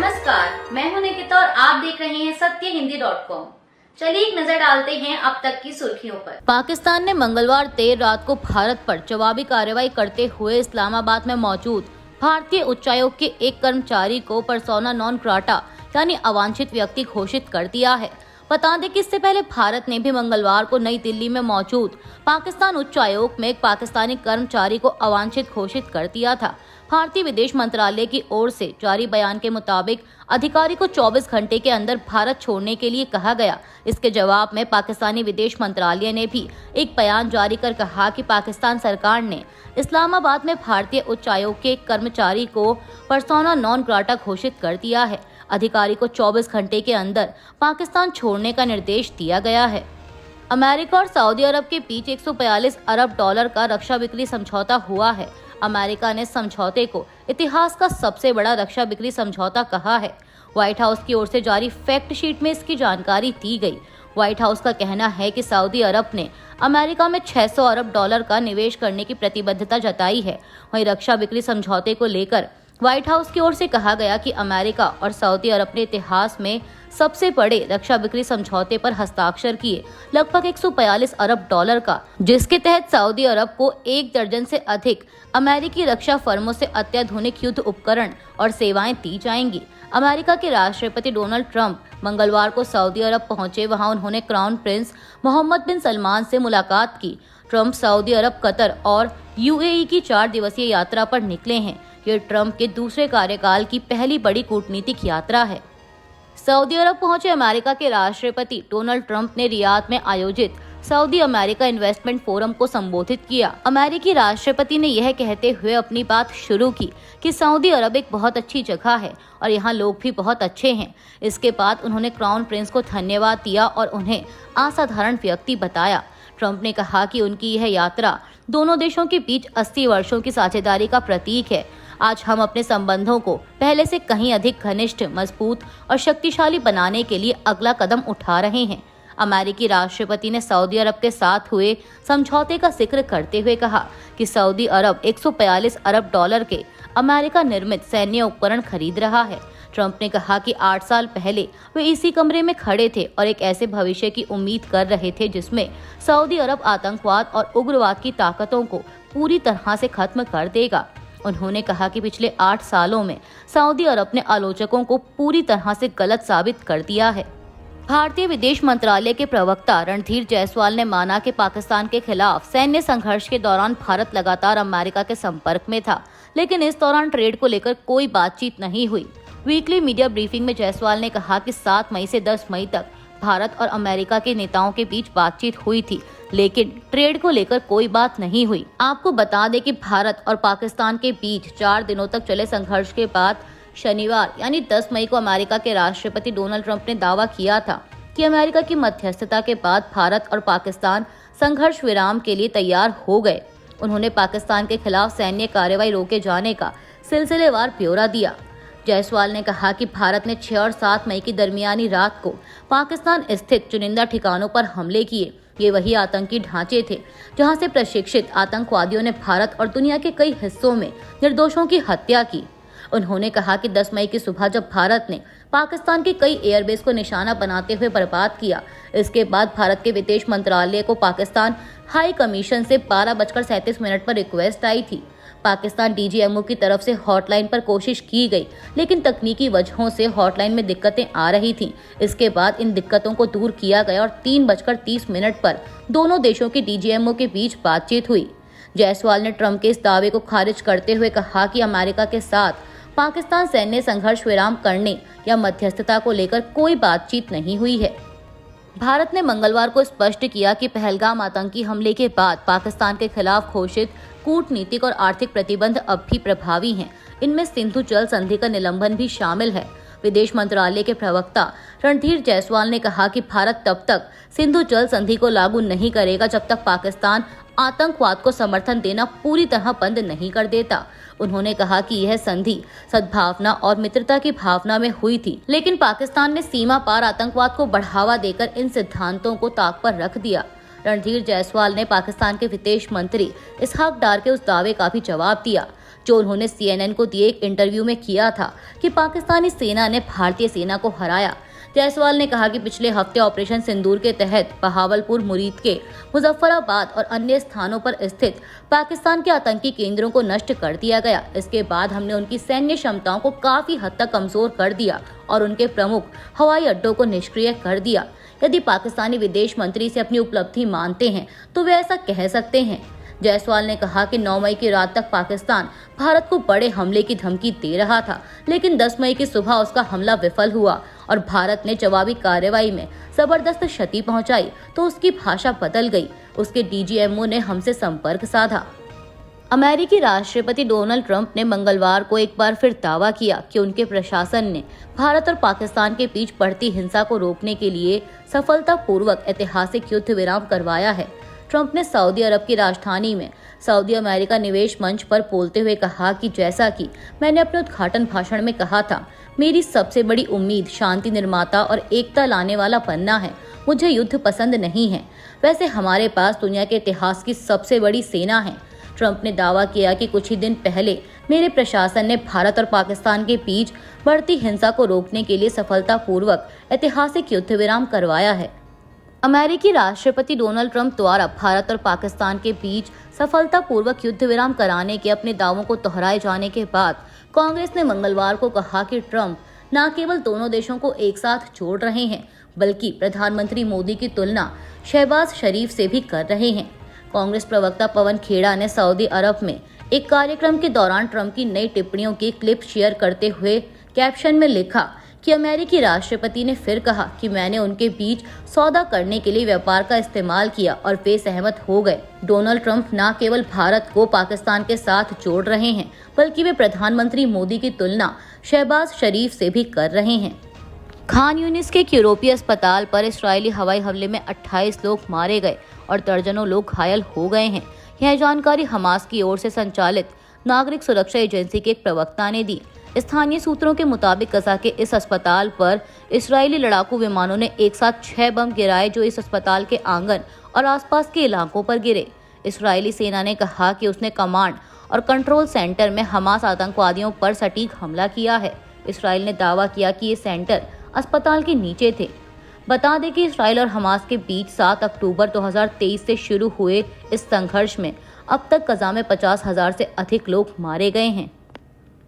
नमस्कार, मैं हूं निकिता और आप देख रहे हैं सत्यहिंदी.com। चलिए एक नजर डालते हैं अब तक की सुर्खियों पर। पाकिस्तान ने मंगलवार देर रात को भारत पर जवाबी कार्रवाई करते हुए इस्लामाबाद में मौजूद भारतीय उच्चायोग के एक कर्मचारी को पर्सोना नॉन ग्राटा यानी अवांछित व्यक्ति घोषित कर दिया है। बता दें कि इससे पहले भारत ने भी मंगलवार को नई दिल्ली में मौजूद पाकिस्तान उच्चायोग में एक पाकिस्तानी कर्मचारी को अवांछित घोषित कर दिया था। भारतीय विदेश मंत्रालय की ओर से जारी बयान के मुताबिक अधिकारी को 24 घंटे के अंदर भारत छोड़ने के लिए कहा गया। इसके जवाब में पाकिस्तानी विदेश मंत्रालय ने भी एक बयान जारी कर कहा कि पाकिस्तान सरकार ने इस्लामाबाद में भारतीय उच्चायोग के एक कर्मचारी को पर्सोना नॉन ग्राटा घोषित कर दिया है। अधिकारी को 24 घंटे के अंदर पाकिस्तान छोड़ने का निर्देश दिया गया है। अमेरिका और सऊदी अरब के बीच 142 अरब डॉलर का रक्षा बिक्री समझौता हुआ है। अमेरिका ने समझौते को इतिहास का सबसे बड़ा रक्षा बिक्री समझौता कहा है। व्हाइट हाउस की ओर से जारी फैक्ट शीट में इसकी जानकारी दी गई। व्हाइट हाउस का कहना है कि सऊदी अरब ने अमेरिका में 600 अरब डॉलर का निवेश करने की प्रतिबद्धता जताई है। वहीं रक्षा बिक्री समझौते को लेकर व्हाइट हाउस की ओर से कहा गया कि अमेरिका और सऊदी अरब ने इतिहास में सबसे बड़े रक्षा बिक्री समझौते पर हस्ताक्षर किए, लगभग 142 अरब डॉलर का, जिसके तहत सऊदी अरब को 1 दर्जन से अधिक अमेरिकी रक्षा फर्मों से अत्याधुनिक युद्ध उपकरण और सेवाएं दी जाएंगी। अमेरिका के राष्ट्रपति डोनाल्ड ट्रंप मंगलवार को सऊदी अरब पहुंचे। वहां उन्होंने क्राउन प्रिंस मोहम्मद बिन सलमान से मुलाकात की। ट्रंप सऊदी अरब, कतर और यूएई की 4 दिवसीय यात्रा पर निकले हैं। यह ट्रंप के दूसरे कार्यकाल की पहली बड़ी कूटनीतिक यात्रा है। सऊदी अरब पहुंचे अमेरिका के राष्ट्रपति डोनाल्ड ट्रंप ने रियाद में आयोजित सऊदी अमेरिका इन्वेस्टमेंट फोरम को संबोधित किया। अमेरिकी राष्ट्रपति ने यह कहते हुए अपनी बात शुरू की कि सऊदी अरब एक बहुत अच्छी जगह है और यहाँ लोग भी बहुत अच्छे हैं। इसके बाद उन्होंने क्राउन प्रिंस को धन्यवाद दिया और उन्हें असाधारण व्यक्ति बताया। ट्रंप ने कहा कि उनकी यह यात्रा दोनों देशों के बीच 80 वर्षों की साझेदारी का प्रतीक है। आज हम अपने संबंधों को पहले से कहीं अधिक घनिष्ठ, मजबूत और शक्तिशाली बनाने के लिए अगला कदम उठा रहे हैं। अमेरिकी राष्ट्रपति ने सऊदी अरब के साथ हुए समझौते का जिक्र करते हुए कहा कि सऊदी अरब 142 अरब डॉलर के अमेरिका निर्मित सैन्य उपकरण खरीद रहा है। ट्रंप ने कहा कि 8 साल पहले वे इसी कमरे में खड़े थे और एक ऐसे भविष्य की उम्मीद कर रहे थे जिसमें सऊदी अरब आतंकवाद और उग्रवाद की ताकतों को पूरी तरह से खत्म कर देगा। उन्होंने कहा कि पिछले 8 सालों में सऊदी अरब ने आलोचकों को पूरी तरह से गलत साबित कर दिया है। भारतीय विदेश मंत्रालय के प्रवक्ता रणधीर जायसवाल ने माना कि पाकिस्तान के खिलाफ सैन्य संघर्ष के दौरान भारत लगातार अमेरिका के संपर्क में था, लेकिन इस दौरान ट्रेड को लेकर कोई बातचीत नहीं हुई। वीकली मीडिया ब्रीफिंग में जायसवाल ने कहा कि 7 मई से 10 मई तक भारत और अमेरिका के नेताओं के बीच बातचीत हुई थी, लेकिन ट्रेड को लेकर कोई बात नहीं हुई। आपको बता दें कि भारत और पाकिस्तान के बीच 4 दिनों तक चले संघर्ष के बाद शनिवार यानी 10 मई को अमेरिका के राष्ट्रपति डोनाल्ड ट्रंप ने दावा किया था कि अमेरिका की मध्यस्थता के बाद भारत और पाकिस्तान संघर्ष विराम के लिए तैयार हो गए। उन्होंने पाकिस्तान के खिलाफ सैन्य कार्रवाई रोके जाने का सिलसिलेवार ब्यौरा दिया। जायसवाल ने कहा कि भारत ने 6 और 7 मई की दरमियानी रात को पाकिस्तान स्थित चुनिंदा ठिकानों पर हमले किए। ये वही आतंकी ढांचे थे जहां से प्रशिक्षित आतंकवादियों ने भारत और दुनिया के कई हिस्सों में निर्दोषों की हत्या की। उन्होंने कहा कि 10 मई की सुबह जब भारत ने पाकिस्तान के कई एयरबेस को निशाना बनाते हुए बर्बाद किया, इसके बाद भारत के विदेश मंत्रालय को पाकिस्तान हाई कमीशन से 12:37 पर रिक्वेस्ट आई थी। पाकिस्तान डीजीएमओ की तरफ से हॉटलाइन पर कोशिश की गई, लेकिन तकनीकी वजहों से हॉटलाइन में दिक्कतें आ रही थीं। इसके बाद इन दिक्कतों को दूर किया गया और 3:30 पर दोनों देशों के डीजीएमओ के बीच बातचीत हुई। जायसवाल ने ट्रंप के इस दावे को खारिज करते हुए कहा कि अमेरिका के साथ पाकिस्तान सैन्य संघर्ष विराम करने या मध्यस्थता को लेकर कोई बातचीत नहीं हुई है। भारत ने मंगलवार को स्पष्ट किया कि पहलगाम आतंकी हमले के बाद पाकिस्तान के खिलाफ घोषित कूटनीतिक और आर्थिक प्रतिबंध अब भी प्रभावी हैं। इनमें सिंधु जल संधि का निलंबन भी शामिल है। विदेश मंत्रालय के प्रवक्ता रणधीर जायसवाल ने कहा कि भारत तब तक सिंधु जल संधि को लागू नहीं करेगा जब तक पाकिस्तान आतंकवाद को समर्थन देना पूरी तरह बंद नहीं कर देता। उन्होंने कहा कि यह संधि सद्भावना और मित्रता की भावना में हुई थी, लेकिन पाकिस्तान ने सीमा पार आतंकवाद को बढ़ावा देकर इन सिद्धांतों को ताक पर रख दिया। रणधीर जायसवाल ने पाकिस्तान के विदेश मंत्री इसहाक डार के उस दावे का भी जवाब दिया जो उन्होंने CNN को दिए एक इंटरव्यू में किया था कि पाकिस्तानी सेना ने भारतीय सेना को हराया। जायसवाल ने कहा कि पिछले हफ्ते ऑपरेशन सिंदूर के तहत बहावलपुर, मुरीद के मुजफ्फराबाद और अन्य स्थानों पर स्थित पाकिस्तान के आतंकी केंद्रों को नष्ट कर दिया गया। इसके बाद हमने उनकी सैन्य क्षमताओं को काफी हद तक कमजोर कर दिया और उनके प्रमुख हवाई अड्डों को निष्क्रिय कर दिया। यदि पाकिस्तानी विदेश मंत्री से अपनी उपलब्धि मानते हैं तो वे ऐसा कह सकते हैं। जायसवाल ने कहा कि 9 मई की रात तक पाकिस्तान भारत को बड़े हमले की धमकी दे रहा था, लेकिन 10 मई की सुबह उसका हमला विफल हुआ और भारत ने जवाबी कार्रवाई में जबरदस्त क्षति पहुंचाई तो उसकी भाषा बदल गई। उसके DGMO ने हमसे संपर्क साधा। अमेरिकी राष्ट्रपति डोनाल्ड ट्रंप ने मंगलवार को एक बार फिर दावा किया कि उनके प्रशासन ने भारत और पाकिस्तान के बीच बढ़ती हिंसा को रोकने के लिए सफलतापूर्वक ऐतिहासिक युद्ध विराम करवाया है। ट्रंप ने सऊदी अरब की राजधानी में सऊदी अमेरिका निवेश मंच पर बोलते हुए कहा कि जैसा कि मैंने अपने उद्घाटन भाषण में कहा था, मेरी सबसे बड़ी उम्मीद शांति निर्माता और एकता लाने वाला बनना है। मुझे युद्ध पसंद नहीं है। वैसे हमारे पास दुनिया के इतिहास की सबसे बड़ी सेना है। ट्रंप ने दावा किया कि कुछ ही दिन पहले मेरे प्रशासन ने भारत और पाकिस्तान के बीच बढ़ती हिंसा को रोकने के लिए सफलतापूर्वक ऐतिहासिक युद्ध विराम करवाया है। अमेरिकी राष्ट्रपति डोनाल्ड ट्रंप द्वारा भारत और पाकिस्तान के बीच सफलतापूर्वक युद्ध विराम कराने के अपने दावों को दोहराए जाने के बाद कांग्रेस ने मंगलवार को कहा कि ट्रंप न केवल दोनों देशों को एक साथ जोड़ रहे हैं, बल्कि प्रधानमंत्री मोदी की तुलना शहबाज शरीफ से भी कर रहे हैं। कांग्रेस प्रवक्ता पवन खेड़ा ने सऊदी अरब में एक कार्यक्रम के दौरान ट्रंप की नई टिप्पणियों की क्लिप शेयर करते हुए कैप्शन में लिखा कि अमेरिकी राष्ट्रपति ने फिर कहा कि मैंने उनके बीच सौदा करने के लिए व्यापार का इस्तेमाल किया और वे सहमत हो गए। डोनाल्ड ट्रंप न केवल भारत को पाकिस्तान के साथ जोड़ रहे हैं, बल्कि वे प्रधानमंत्री मोदी की तुलना शहबाज शरीफ से भी कर रहे हैं। खान यूनिस के एक यूरोपीय अस्पताल पर इस्राएली हवाई हमले में 28 लोग मारे गए और दर्जनों लोग घायल हो गए हैं। यह जानकारी हमास की ओर से संचालित नागरिक सुरक्षा एजेंसी के एक प्रवक्ता ने दी। स्थानीय सूत्रों के मुताबिक गजा के इस अस्पताल पर इस्राएली लड़ाकू विमानों ने एक साथ 6 बम गिराए जो इस अस्पताल के आंगन और आसपास के इलाकों पर गिरे। इस्राएली सेना ने कहा कि उसने कमांड और कंट्रोल सेंटर में हमास आतंकवादियों पर सटीक हमला किया है। इस्राएल ने दावा किया कि ये सेंटर अस्पताल के नीचे थे। बता दें कि इस्राएल और हमास के बीच 7 अक्टूबर 2023 से शुरू हुए इस संघर्ष में अब तक गजा में 50,000 से अधिक लोग मारे गए हैं।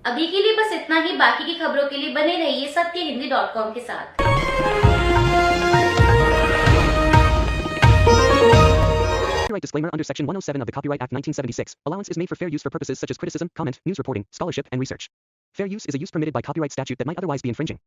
अभी के लिए बस इतना ही। बाकी की खबरों के लिए बने रहिए सत्यहिंदी.com के साथ। Copyright disclaimer under Section 107 of the Copyright Act 1976. Allowance is made for fair use for purposes such as criticism, comment, news reporting, scholarship, and research. Fair use is a use permitted by copyright statute that might otherwise be infringing.